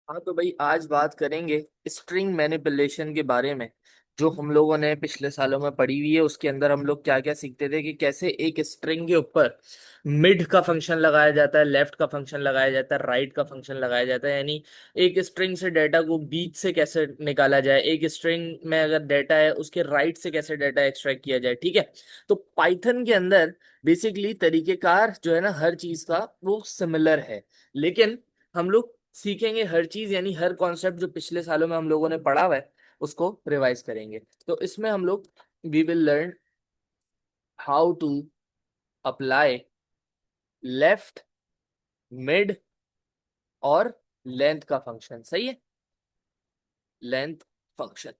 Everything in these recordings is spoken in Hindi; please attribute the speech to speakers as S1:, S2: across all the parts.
S1: हाँ तो भाई आज बात करेंगे स्ट्रिंग मैनिपुलेशन के बारे में। जो हम लोगों ने पिछले सालों में पढ़ी हुई है उसके अंदर हम लोग क्या क्या सीखते थे कि कैसे एक स्ट्रिंग के ऊपर मिड का फंक्शन लगाया जाता है, लेफ्ट का फंक्शन लगाया जाता है, राइट का फंक्शन लगाया जाता है। यानी एक स्ट्रिंग से डेटा को बीच से कैसे निकाला जाए, एक स्ट्रिंग में अगर डेटा है उसके राइट से कैसे डेटा एक्सट्रैक्ट किया जाए। ठीक है। तो पाइथन के अंदर बेसिकली तरीकेकार जो है ना हर चीज का वो सिमिलर है। लेकिन हम लोग सीखेंगे हर चीज, यानी हर कॉन्सेप्ट जो पिछले सालों में हम लोगों ने पढ़ा हुआ है उसको रिवाइज करेंगे। तो इसमें हम लोग we will learn how to apply left, mid और लेंथ का फंक्शन। सही है। लेंथ फंक्शन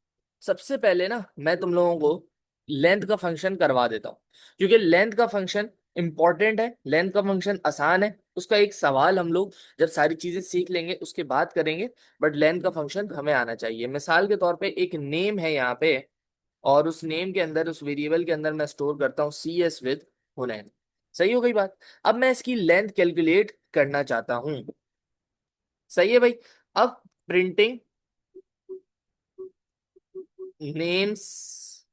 S1: सबसे पहले ना मैं तुम लोगों को लेंथ का फंक्शन करवा देता हूँ, क्योंकि लेंथ का फंक्शन इंपॉर्टेंट है, लेंथ का फंक्शन आसान है। उसका एक सवाल हम लोग जब सारी चीजें सीख लेंगे उसके बाद करेंगे, बट लेंथ का फंक्शन हमें आना चाहिए। मिसाल के तौर पे एक नेम है यहाँ पे, और उस नेम के अंदर उस वेरिएबल के अंदर मैं स्टोर करता हूँ सी एस विद हुनैन। सही हो गई बात। अब मैं इसकी लेंथ कैलकुलेट करना चाहता हूँ। सही है भाई। अब प्रिंटिंग नेम्स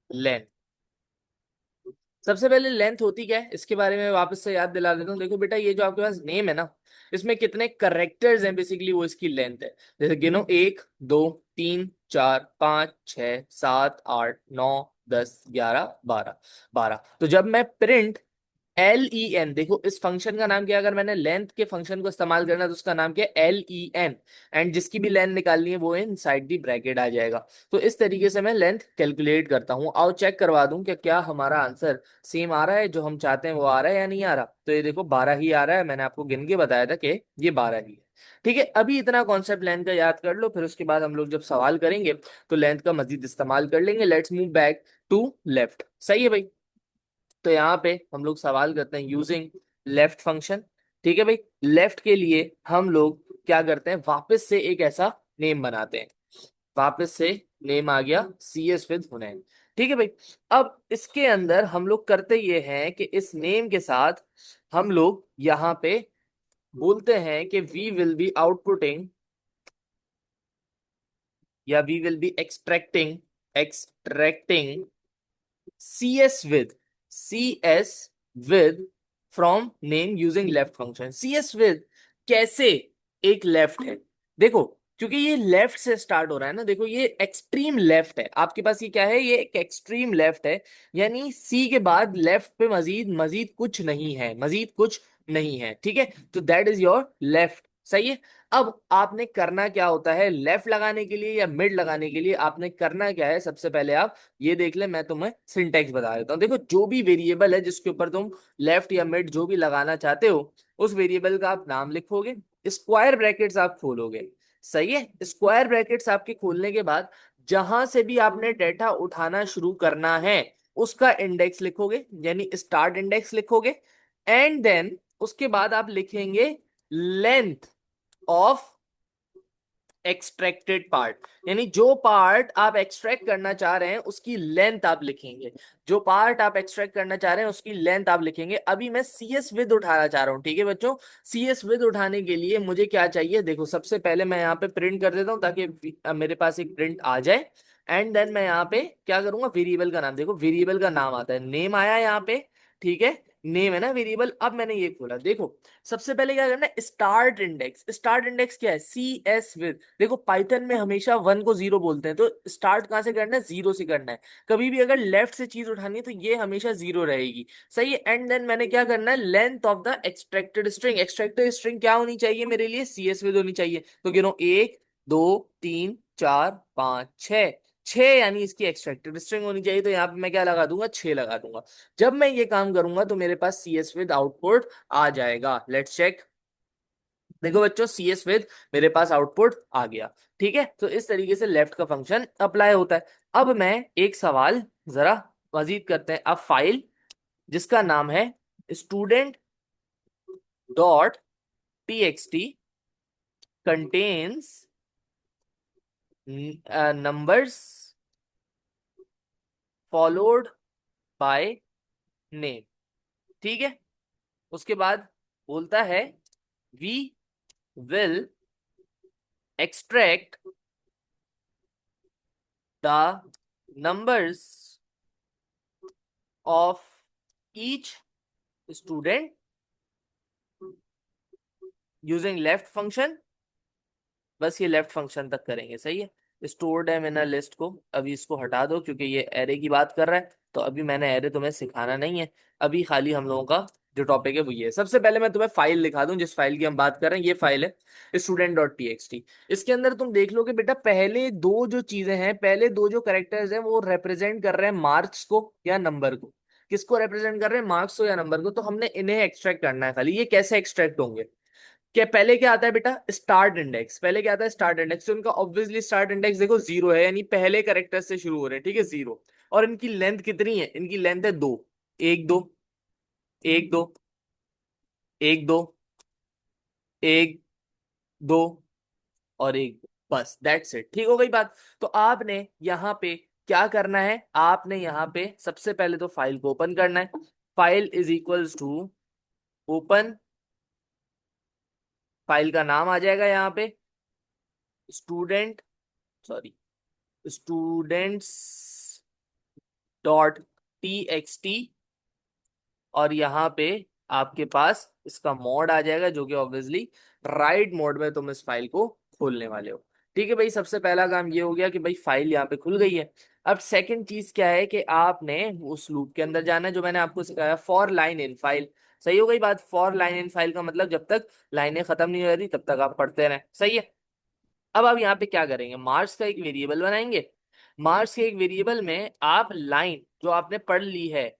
S1: लेंथ। सबसे पहले लेंथ होती क्या है इसके बारे में वापस से याद दिला देता हूँ। देखो बेटा, ये जो आपके पास नेम है ना, इसमें कितने करेक्टर्स हैं, बेसिकली वो इसकी लेंथ है। जैसे गिनो, 1 2 3 4 5 6 7 8 9 10 11 12। 12। तो जब मैं प्रिंट LEN, देखो इस फंक्शन का नाम क्या है, अगर मैंने लेंथ के फंक्शन को इस्तेमाल करना है तो उसका नाम क्या है, LEN। एंड जिसकी भी लेंथ निकालनी है वो इन साइड दी ब्रैकेट आ जाएगा। तो इस तरीके से मैं लेंथ कैलकुलेट करता हूँ। आओ चेक करवा दूं कि क्या हमारा आंसर सेम आ रहा है, जो हम चाहते हैं वो आ रहा है या नहीं आ रहा। तो ये देखो 12 ही आ रहा है, मैंने आपको गिन के बताया था कि ये 12 ही है। ठीक है। अभी इतना कॉन्सेप्ट लेंथ का याद कर लो, फिर उसके बाद हम लोग जब सवाल करेंगे तो लेंथ का मजीद इस्तेमाल कर लेंगे। Let's move back to left. सही है भाई। तो यहाँ पे हम लोग सवाल करते हैं यूजिंग लेफ्ट फंक्शन। ठीक है भाई। लेफ्ट के लिए हम लोग क्या करते हैं, वापस से एक ऐसा नेम बनाते हैं। वापस से नेम आ गया सी एस विद हुनैन। ठीक है भाई। अब इसके अंदर हम लोग करते ये हैं कि इस नेम के साथ हम लोग यहाँ पे बोलते हैं कि वी विल बी आउटपुटिंग, या we will be extracting, extracting cs with from name using left function. cs with कैसे एक लेफ्ट है, देखो क्योंकि ये लेफ्ट से स्टार्ट हो रहा है ना, देखो ये एक्सट्रीम लेफ्ट है आपके पास। ये क्या है, ये एक एक्सट्रीम लेफ्ट है। यानी सी के बाद लेफ्ट पे मजीद मजीद कुछ नहीं है, मजीद कुछ नहीं है। ठीक है। तो दैट इज योर लेफ्ट। सही है। अब आपने करना क्या होता है, लेफ्ट लगाने के लिए या मिड लगाने के लिए आपने करना क्या है, सबसे पहले आप ये देख ले, मैं तुम्हें सिंटेक्स बता देता हूँ। देखो जो भी वेरिएबल है जिसके ऊपर तुम लेफ्ट या मिड जो भी लगाना चाहते हो, उस वेरिएबल का आप नाम लिखोगे, स्क्वायर ब्रैकेट्स आप खोलोगे। सही है। स्क्वायर ब्रैकेट्स आपके खोलने के बाद जहां से भी आपने डेटा उठाना शुरू करना है उसका इंडेक्स लिखोगे, यानी स्टार्ट इंडेक्स लिखोगे। एंड देन उसके बाद आप लिखेंगे लेंथ ऑफ एक्सट्रैक्टेड पार्ट, यानी जो पार्ट आप एक्सट्रैक्ट करना चाह रहे हैं उसकी लेंथ आप लिखेंगे। जो पार्ट आप एक्सट्रैक्ट करना चाह रहे हैं उसकी लेंथ आप लिखेंगे। अभी मैं सी एस विद उठाना चाह रहा हूँ। ठीक है बच्चों। सी एस विद उठाने के लिए मुझे क्या चाहिए, देखो सबसे पहले मैं यहाँ पे प्रिंट कर देता हूँ ताकि मेरे पास एक प्रिंट आ जाए। एंड देन मैं यहाँ पे क्या करूंगा, वेरिएबल का नाम, देखो वेरिएबल का नाम आता है, नेम आया यहाँ पे। ठीक है। नेम है ना वेरिएबल। अब मैंने ये खोला, देखो सबसे पहले क्या करना है, स्टार्ट इंडेक्स। स्टार्ट इंडेक्स क्या है, सी एस विद। देखो पाइथन में हमेशा 1 को 0 बोलते हैं, तो स्टार्ट कहाँ से करना है, 0 से करना है। कभी भी अगर लेफ्ट से चीज उठानी है तो ये हमेशा 0 रहेगी। सही है। एंड देन मैंने क्या करना है, length of the extracted string. Extracted string क्या होनी चाहिए मेरे लिए, सी एस विद होनी चाहिए। तो गिनो, 1 2 3 4 5 6। 6 यानी इसकी एक्सट्रैक्टेड स्ट्रिंग होनी चाहिए। तो यहाँ पे मैं क्या लगा दूंगा, 6 लगा दूंगा। जब मैं ये काम करूंगा तो मेरे पास सी एस विद आउटपुट आ जाएगा। Let's check. देखो बच्चों, सी एस विद मेरे पास आउटपुट आ गया। ठीक है। तो इस तरीके से लेफ्ट का फंक्शन अप्लाई होता है। अब मैं एक सवाल जरा मजीद करते हैं। अब फाइल जिसका नाम है student dot T X T contains numbers followed by name. ठीक है। उसके बाद बोलता है we will extract the numbers of each student using left function। बस ये लेफ्ट फंक्शन तक करेंगे, सही है। स्टोर्ड है मैंने लिस्ट को, अभी इसको हटा दो क्योंकि ये एरे की बात कर रहा है, तो अभी मैंने एरे तुम्हें सिखाना नहीं है। अभी खाली हम लोगों का जो टॉपिक है वो ये है। सबसे पहले मैं तुम्हें फाइल दिखा दूं जिस फाइल की हम बात कर रहे हैं। ये फाइल है student.txt। इसके अंदर तुम देख लो कि बेटा पहले दो जो चीजें हैं, पहले दो जो कैरेक्टर्स हैं वो रिप्रेजेंट कर रहे हैं मार्क्स को या नंबर को। किसको रिप्रेजेंट कर रहे हैं, मार्क्स को या नंबर को। तो हमने इन्हें एक्सट्रैक्ट करना है खाली। ये कैसे एक्सट्रैक्ट होंगे, क्या पहले क्या आता है बेटा, स्टार्ट इंडेक्स। पहले क्या आता है, स्टार्ट इंडेक्स। तो इनका ऑब्वियसली स्टार्ट इंडेक्स देखो जीरो है, यानी पहले करेक्टर से शुरू हो रहे हैं, ठीक है, जीरो। और इनकी लेंथ कितनी है, इनकी लेंथ है दो। एक दो, एक दो, एक दो, एक दो, और एक दो, बस दैट्स इट। ठीक हो गई बात। तो आपने यहाँ पे क्या करना है, आपने यहाँ पे सबसे पहले तो फाइल को ओपन करना है। File is equals to open, file का नाम आ जाएगा यहाँ पे student, sorry, students dot T X T. और यहाँ पे आपके पास इसका मोड आ जाएगा जो कि ऑब्वियसली राइट मोड में तुम इस फाइल को खोलने वाले हो। ठीक है भाई, सबसे पहला काम ये हो गया कि भाई फाइल यहाँ पे खुल गई है। अब सेकंड चीज क्या है कि आपने उस लूप के अंदर जाना है जो मैंने आपको सिखाया, फॉर लाइन इन फाइल। सही हो गई बात। फॉर लाइन इन फाइल का मतलब जब तक लाइनें खत्म नहीं हो रही तब तक आप पढ़ते रहें, सही है। अब आप यहाँ पे क्या करेंगे, मार्क्स का एक वेरिएबल बनाएंगे। मार्क्स के एक वेरिएबल में आप लाइन जो आपने पढ़ ली है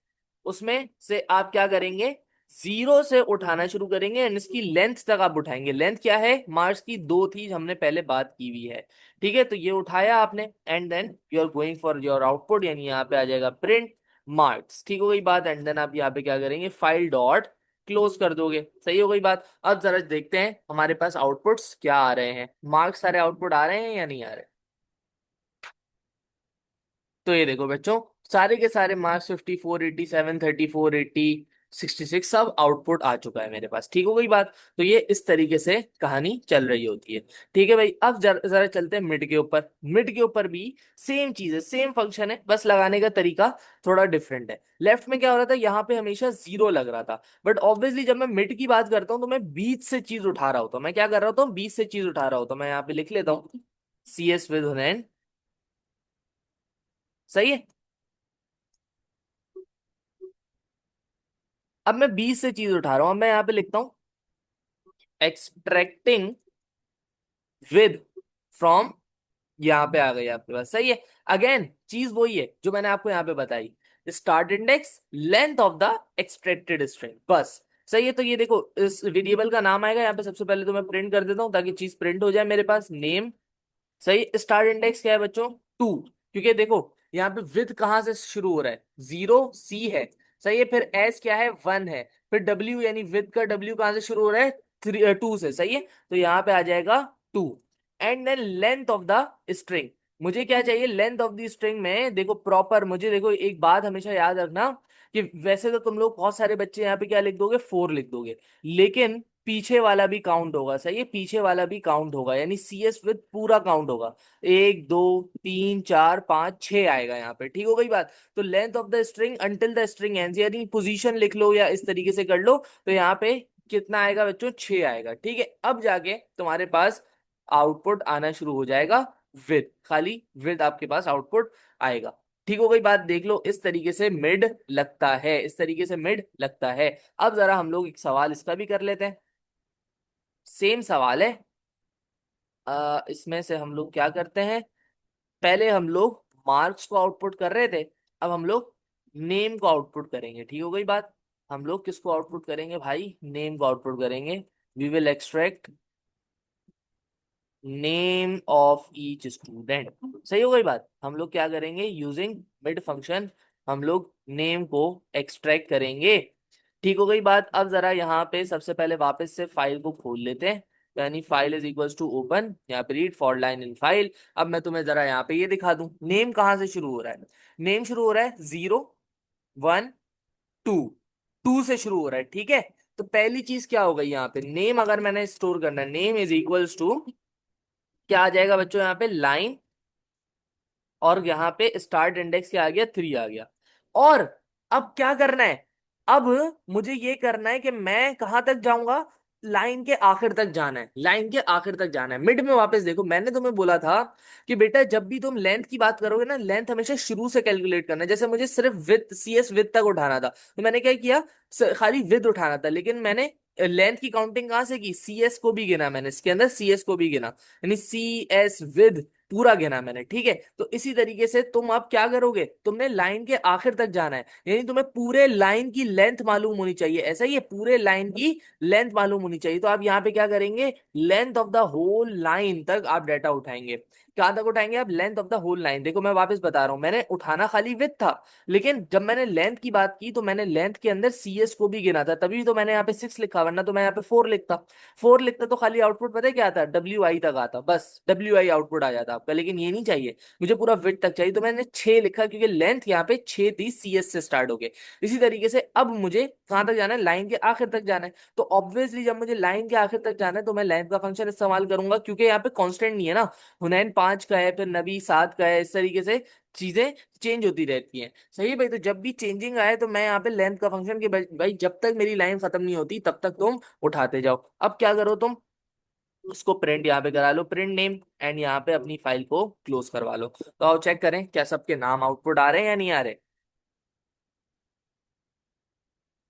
S1: उसमें से आप क्या करेंगे, जीरो से उठाना शुरू करेंगे एंड इसकी लेंथ तक आप उठाएंगे। लेंथ क्या है, मार्क्स की दो थी, हमने पहले बात की हुई है। ठीक है, तो ये उठाया आपने and then you are going for your output, यानी यहाँ पे आ जाएगा प्रिंट मार्क्स। ठीक हो गई बात। एंड देन आप यहाँ पे क्या करेंगे, फाइल डॉट क्लोज कर दोगे। सही हो गई बात। अब जरा देखते हैं हमारे पास आउटपुट्स क्या आ रहे हैं, मार्क्स सारे आउटपुट आ रहे हैं या नहीं आ रहे। तो ये देखो बच्चों, सारे के सारे मार्क्स 54, 87, 34, 80, 66 सब आउटपुट आ चुका है मेरे पास। ठीक हो गई बात। तो ये इस तरीके से कहानी चल रही होती है। ठीक है भाई, अब जरा जरा चलते हैं मिड के ऊपर। मिड के ऊपर भी सेम चीज है, सेम फंक्शन है, बस लगाने का तरीका थोड़ा डिफरेंट है। लेफ्ट में क्या हो रहा था, यहाँ पे हमेशा जीरो लग रहा था, बट ऑब्वियसली जब मैं मिड की बात करता हूँ तो मैं बीच से चीज उठा रहा होता हूँ। मैं क्या कर रहा होता हूँ, बीच से चीज उठा रहा होता हूँ। मैं यहाँ पे लिख लेता हूँ सी एस विद, सही है। अब मैं 20 से चीज उठा रहा हूं, अब मैं यहाँ पे लिखता हूं एक्सट्रैक्टिंग विद फ्रॉम। यहाँ पे आ गई आपके पास, सही है। अगेन चीज वही है जो मैंने आपको यहाँ पे बताई, start index, length of the extracted string, बस। सही है। तो ये देखो इस वेरिएबल का नाम आएगा यहाँ पे। सबसे पहले तो मैं प्रिंट कर देता हूँ ताकि चीज प्रिंट हो जाए मेरे पास, नेम। सही। स्टार्ट इंडेक्स क्या है बच्चों, टू, क्योंकि देखो यहाँ पे विद कहाँ से शुरू हो रहा है, जीरो सी है। सही है। फिर एस क्या है, वन है। फिर डब्ल्यू यानी विद का डब्ल्यू कहाँ से शुरू हो रहा है, थ्री, टू से। सही है। तो यहाँ पे आ जाएगा two. And then length of the string, मुझे क्या चाहिए, लेंथ ऑफ द स्ट्रिंग में देखो प्रॉपर, मुझे देखो एक बात हमेशा याद रखना कि वैसे तो तुम लोग बहुत सारे बच्चे यहाँ पे क्या लिख दोगे, फोर लिख दोगे, लेकिन पीछे वाला भी काउंट होगा। सही है, पीछे वाला भी काउंट होगा, यानी सी एस विद पूरा काउंट होगा। एक दो तीन चार पांच छह आएगा यहाँ पे। ठीक हो गई बात। तो length of the string until the string ends, यानी पोजीशन लिख लो या इस तरीके से कर लो, तो यहाँ पे कितना आएगा बच्चों, छह आएगा। ठीक है, अब जाके तुम्हारे पास आउटपुट आना शुरू हो जाएगा विद, खाली विद आपके पास आउटपुट आएगा। ठीक हो गई बात। देख लो इस तरीके से मिड लगता है, इस तरीके से मिड लगता है। अब जरा हम लोग एक सवाल इसका भी कर लेते हैं। सेम सवाल है। इसमें से हम लोग क्या करते हैं, पहले हम लोग मार्क्स को आउटपुट कर रहे थे, अब हम लोग नेम को आउटपुट करेंगे। ठीक हो गई बात। हम लोग किसको आउटपुट करेंगे भाई, नेम को आउटपुट करेंगे। We will extract name of each student. सही हो गई बात। हम लोग क्या करेंगे, यूजिंग मिड फंक्शन हम लोग नेम को एक्सट्रैक्ट करेंगे। ठीक हो गई बात। अब जरा यहाँ पे सबसे पहले वापस से फाइल को खोल लेते हैं, यानी file is equals to open, यहाँ पे read for line in file. अब मैं तुम्हें जरा यहाँ पे ये दिखा दूं, नेम कहाँ से शुरू हो रहा है, नेम शुरू हो रहा है जीरो, वन, टू, टू से शुरू हो रहा है। ठीक है, तो पहली चीज क्या हो गई यहाँ पे, नेम अगर मैंने स्टोर करना है, नेम इज इक्वल्स टू क्या आ जाएगा बच्चों, यहाँ पे लाइन, और यहाँ पे स्टार्ट इंडेक्स क्या आ गया, 3 आ गया। और अब क्या करना है, अब मुझे ये करना है कि मैं कहां तक जाऊंगा, लाइन के आखिर तक जाना है, लाइन के आखिर तक जाना है। मिड में वापस देखो, मैंने तुम्हें बोला था कि बेटा जब भी तुम लेंथ की बात करोगे ना, लेंथ हमेशा शुरू से कैलकुलेट करना है। जैसे मुझे सिर्फ विथ, CS विथ तक उठाना था, तो मैंने क्या किया, खाली विथ उठाना था, लेकिन मैंने लेंथ की काउंटिंग कहां से की, CS को भी गिना मैंने, इसके अंदर CS को भी गिना, यानी CS विद पूरा गिना मैंने, ठीक है। तो इसी तरीके से तुम अब क्या करोगे, तुमने लाइन के आखिर तक जाना है, यानी तुम्हें पूरे लाइन की लेंथ मालूम होनी चाहिए, ऐसा ही है, पूरे लाइन की लेंथ मालूम होनी चाहिए। तो आप यहाँ पे क्या करेंगे, length of the whole line तक आप डाटा उठाएंगे। कहां तक उठाएंगे आप, length of the whole line. देखो मैं वापस बता रहा हूं, मैंने उठाना खाली विथ था, लेकिन जब मैंने लेंथ की बात की तो मैंने लेंथ के अंदर CS को भी गिना था, तभी तो मैंने यहाँ पे 6 लिखा, वरना तो मैं यहाँ पे 4 लिखता। 4 लिखता तो खाली आउटपुट पता है क्या आता, WI तक आता, बस WI आउटपुट आ जाता आपका, लेकिन ये नहीं चाहिए मुझे, पूरा विथ तक चाहिए, तो मैंने 6 लिखा, क्योंकि लेंथ यहाँ पे 6 थी, CS से स्टार्ट हो गए। इसी तरीके से अब मुझे कहां तक जाना है, लाइन के आखिर तक जाना है। तो ऑब्वियसली जब मुझे लाइन के आखिर तक जाना है तो मैं लेंथ का फंक्शन इस्तेमाल करूंगा, क्योंकि यहाँ पे कांस्टेंट नहीं है ना, हुनैन 5 का है, फिर नबी 7 का है, इस तरीके से चीजें चेंज होती रहती हैं। सही है भाई, तो जब भी चेंजिंग आए तो मैं यहाँ पे लेंथ का फंक्शन के भाई जब तक मेरी लाइन खत्म नहीं होती तब तक तुम उठाते जाओ। अब क्या करो तुम, उसको प्रिंट यहाँ पे करा लो, प्रिंट नेम, एंड यहाँ पे अपनी फाइल को क्लोज करवा लो। तो आओ चेक करें क्या सबके नाम आउटपुट आ रहे हैं या नहीं आ रहे।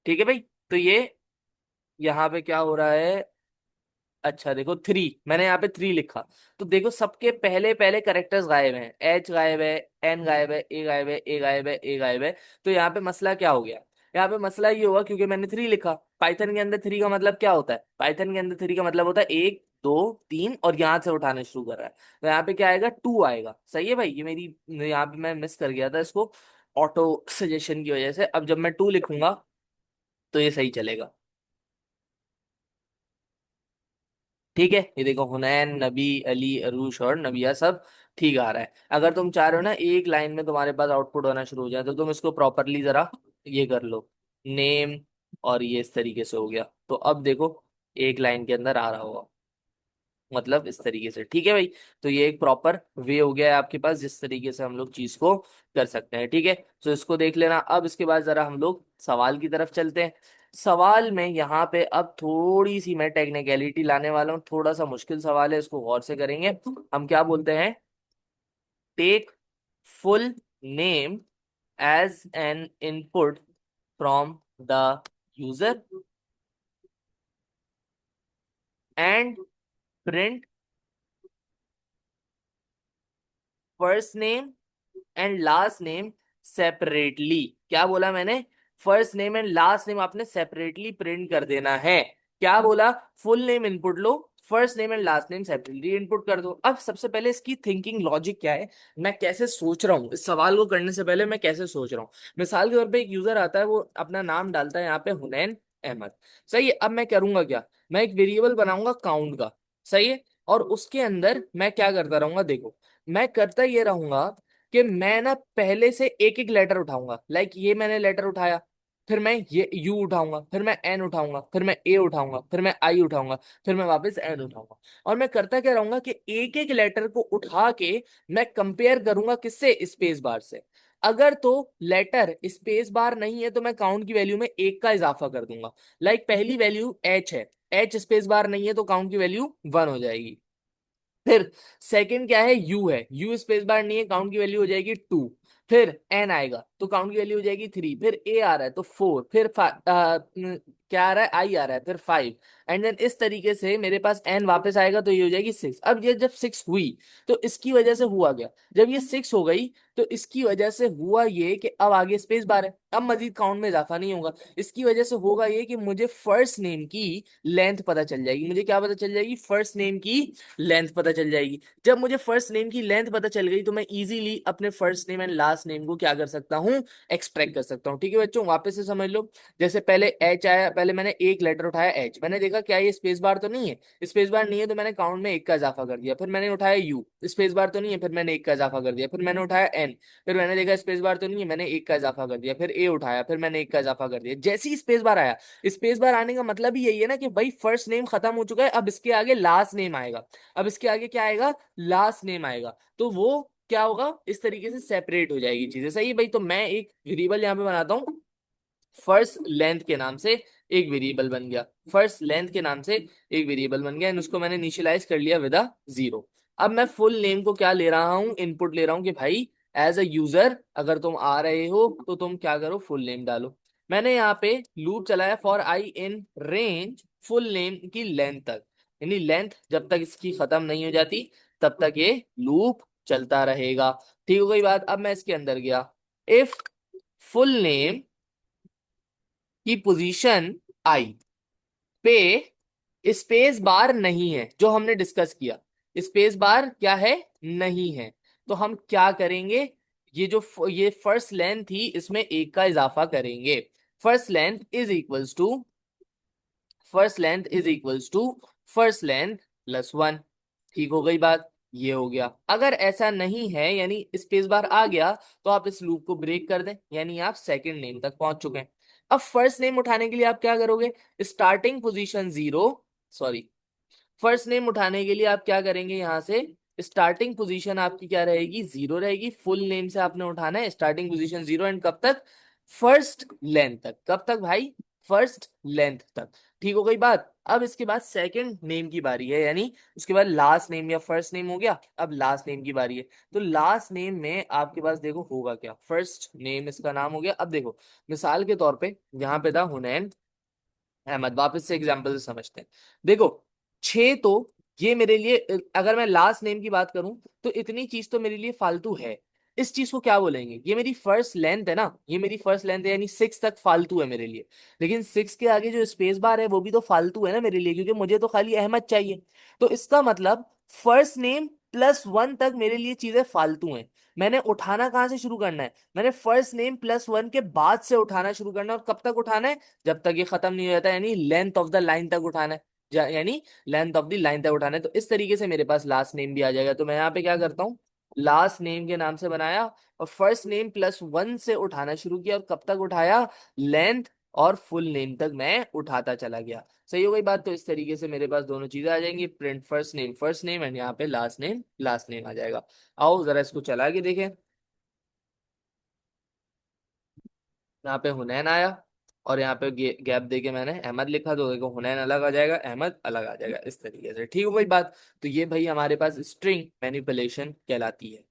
S1: ठीक है भाई, तो ये यहाँ पे क्या हो रहा है, अच्छा देखो 3, मैंने यहाँ पे 3 लिखा, तो देखो सबके पहले पहले करेक्टर्स गायब हैं, H गायब है, N गायब है, A गायब है, A गायब है, A गायब है। तो यहाँ पे मसला क्या हो गया, यहाँ पे मसला ये हुआ क्योंकि मैंने 3 लिखा। पाइथन के अंदर 3 का मतलब क्या होता है, पाइथन के अंदर 3 का मतलब होता है 1 2 3, और यहाँ से उठाना शुरू कर रहा है, तो यहाँ पे क्या आएगा, 2 आएगा। सही है भाई, ये मेरी यहाँ पे मैं मिस कर गया था इसको ऑटो सजेशन की वजह से। अब जब मैं 2 लिखूंगा तो ये सही चलेगा। ठीक है, ये देखो हुनैन, नबी, अली, अरूश और नबिया सब ठीक आ रहा है। अगर तुम चाह रहे हो ना एक लाइन में तुम्हारे पास आउटपुट होना शुरू हो जाए, तो तुम इसको प्रॉपरली जरा ये कर लो, नेम, और ये इस तरीके से हो गया, तो अब देखो एक लाइन के अंदर आ रहा होगा, मतलब इस तरीके से। ठीक है भाई, तो ये एक प्रॉपर वे हो गया है आपके पास जिस तरीके से हम लोग चीज को कर सकते हैं। ठीक है, तो इसको देख लेना। अब इसके बाद जरा हम लोग सवाल की तरफ चलते हैं। सवाल में यहाँ पे अब थोड़ी सी मैं टेक्निकलिटी लाने वाला हूँ, थोड़ा सा मुश्किल सवाल है, इसको गौर से करेंगे। हम क्या बोलते हैं, take full name as an input from the user and print first name and last name separately. क्या बोला मैंने, first name and last name आपने सेपरेटली प्रिंट कर देना है। क्या बोला, फुल नेम इनपुट लो, first name and last name separately input कर दो। अब सबसे पहले इसकी थिंकिंग लॉजिक क्या है, मैं कैसे सोच रहा हूँ इस सवाल को करने से पहले, मैं कैसे सोच रहा हूँ। मिसाल के तौर पे एक यूजर आता है, वो अपना नाम डालता है यहाँ पे हुनैन अहमद। सही है, अब मैं करूंगा क्या, मैं एक वेरिएबल बनाऊंगा काउंट का। सही है, और उसके अंदर मैं क्या करता रहूंगा, देखो मैं करता ये रहूंगा कि मैं ना पहले से एक एक लेटर उठाऊंगा, लाइक ये मैंने लेटर उठाया, फिर मैं ये यू उठाऊंगा, फिर मैं एन उठाऊंगा, फिर मैं ए उठाऊंगा, फिर मैं आई उठाऊंगा, फिर मैं वापस एन उठाऊंगा। और मैं करता क्या रहूंगा कि एक एक लेटर को उठा के मैं कंपेयर करूंगा किससे, स्पेस बार से। अगर तो लेटर स्पेस बार नहीं है तो मैं काउंट की वैल्यू में एक का इजाफा कर दूंगा। लाइक पहली वैल्यू एच है, एच स्पेस बार नहीं है तो काउंट की वैल्यू 1 हो जाएगी। फिर सेकंड क्या है, यू है, यू स्पेस बार नहीं है, काउंट की वैल्यू हो जाएगी 2। फिर एन आएगा तो काउंट की वैल्यू हो जाएगी 3। फिर ए आ रहा है तो 4। फिर क्या आ रहा है, आई आ रहा है, फिर 5। एंड देन इस तरीके से मेरे पास एन वापस आएगा तो ये हो जाएगी 6। अब ये जब 6 हुई तो इसकी वजह से हुआ गया, जब ये 6 हो गई तो इसकी वजह से हुआ ये कि अब आगे स्पेस बार है, अब मजीद काउंट में इजाफा नहीं होगा। इसकी वजह से होगा ये कि मुझे फर्स्ट नेम की लेंथ पता चल जाएगी। मुझे क्या पता चल जाएगी, फर्स्ट नेम की लेंथ पता चल जाएगी। जब मुझे फर्स्ट नेम की लेंथ पता चल गई तो मैं इजीली अपने first name and last name को क्या कर सकता हूँ, एक्सट्रैक्ट कर सकता हूँ। ठीक है बच्चों, वापस से समझ लो। जैसे पहले एच आया, पहले मैंने एक लेटर उठाया एच, मैंने देखा देखा क्या ये स्पेस बार तो नहीं है, स्पेस बार नहीं है तो मैंने काउंट में एक का इजाफा कर दिया, फिर मैंने उठाया यू, स्पेस बार तो नहीं है, फिर मैंने एक का इजाफा कर दिया, फिर मैंने उठाया एन, फिर मैंने देखा स्पेस बार तो नहीं है, मैंने एक का इजाफा कर दिया, फिर ए उठाया, फिर मैंने एक का इजाफा कर दिया। जैसे ही स्पेस बार आया, स्पेस बार आने का मतलब ही यही है ना कि भाई फर्स्ट नेम खत्म हो चुका है, अब इसके आगे लास्ट नेम आएगा, अब इसके आगे क्या आएगा, लास्ट नेम आएगा, तो वो क्या होगा, इस तरीके से सेपरेट हो जाएगी चीजें। सही है भाई, तो मैं एक वेरिएबल यहाँ पे बनाता हूँ, फर्स्ट लेंथ के नाम से एक वेरिएबल बन गया, फर्स्ट लेंथ के नाम से एक वेरिएबल बन गया, एंड उसको मैंने इनिशियलाइज कर लिया विद अ जीरो। अब मैं फुल नेम को क्या ले रहा हूँ, इनपुट ले रहा हूँ कि भाई एज अ यूजर अगर तुम आ रहे हो तो तुम क्या करो, फुल नेम डालो। मैंने यहाँ पे लूप चलाया for I in range full name की लेंथ तक, यानी लेंथ जब तक इसकी खत्म नहीं हो जाती तब तक ये लूप चलता रहेगा। ठीक हो गई बात। अब मैं इसके अंदर गया, इफ फुल नेम की पोजीशन आई पे स्पेस बार नहीं है, जो हमने डिस्कस किया, स्पेस बार क्या है, नहीं है, तो हम क्या करेंगे, ये फर्स्ट लेंथ थी इसमें एक का इजाफा करेंगे। First length is equals to first length is equals to first length plus one. ठीक हो गई बात, ये हो गया। अगर ऐसा नहीं है यानी स्पेस बार आ गया तो आप इस लूप को ब्रेक कर दें, यानी आप सेकंड नेम तक पहुंच चुके हैं। अब फर्स्ट नेम उठाने के लिए आप क्या करोगे, starting position zero, sorry, first name उठाने के लिए आप क्या करेंगे, यहां से स्टार्टिंग पोजीशन आपकी क्या रहेगी, जीरो रहेगी। फुल नेम से आपने उठाना है, स्टार्टिंग पोजीशन जीरो, एंड कब तक, फर्स्ट लेंथ तक। कब तक भाई, फर्स्ट लेंथ तक। ठीक हो गई बात। अब इसके बाद सेकंड नेम की बारी है, यानी उसके बाद लास्ट नेम, या फर्स्ट नेम हो गया, अब लास्ट नेम की बारी है। तो लास्ट नेम में आपके पास देखो होगा क्या, फर्स्ट नेम इसका नाम हो गया। अब देखो मिसाल के तौर पे यहाँ पे था हुनैन अहमद, वापस से एग्जांपल से समझते हैं। देखो छह तो ये मेरे लिए, अगर मैं लास्ट नेम की बात करूं तो इतनी चीज तो मेरे लिए फालतू है। इस चीज को क्या बोलेंगे, ये मेरी फर्स्ट लेंथ है ना, ये मेरी फर्स्ट लेंथ है, यानी सिक्स तक फालतू है मेरे लिए। लेकिन सिक्स के आगे जो स्पेस बार है वो भी तो फालतू है ना मेरे लिए, क्योंकि मुझे तो खाली अहमद चाहिए। तो इसका मतलब फर्स्ट नेम प्लस वन तक मेरे लिए चीजें फालतू हैं। मैंने उठाना कहाँ से शुरू करना है, मैंने फर्स्ट नेम प्लस वन के बाद से उठाना शुरू करना है। और कब तक उठाना है, जब तक ये खत्म नहीं हो जाता, यानी लेंथ ऑफ द लाइन तक उठाना है, यानी लेंथ ऑफ द लाइन तक उठाना है। तो इस तरीके से मेरे पास लास्ट नेम भी आ जाएगा। तो मैं यहाँ पे क्या करता हूँ, लास्ट नेम के नाम से बनाया और फर्स्ट नेम प्लस वन से उठाना शुरू किया, और कब तक उठाया, लेंथ और फुल नेम तक मैं उठाता चला गया। सही हो गई बात। तो इस तरीके से मेरे पास दोनों चीजें आ जाएंगी, प्रिंट फर्स्ट नेम एंड यहाँ पे लास्ट नेम आ जाएगा। आओ जरा इसको चला के देखें। यहाँ पे हुनैन आया और यहाँ पे गैप देके मैंने अहमद लिखा, तो देखो हुनैन अलग आ जाएगा, अहमद अलग आ जाएगा, इस तरीके से। ठीक हो भाई बात। तो ये भाई हमारे पास स्ट्रिंग मैनिपुलेशन कहलाती है।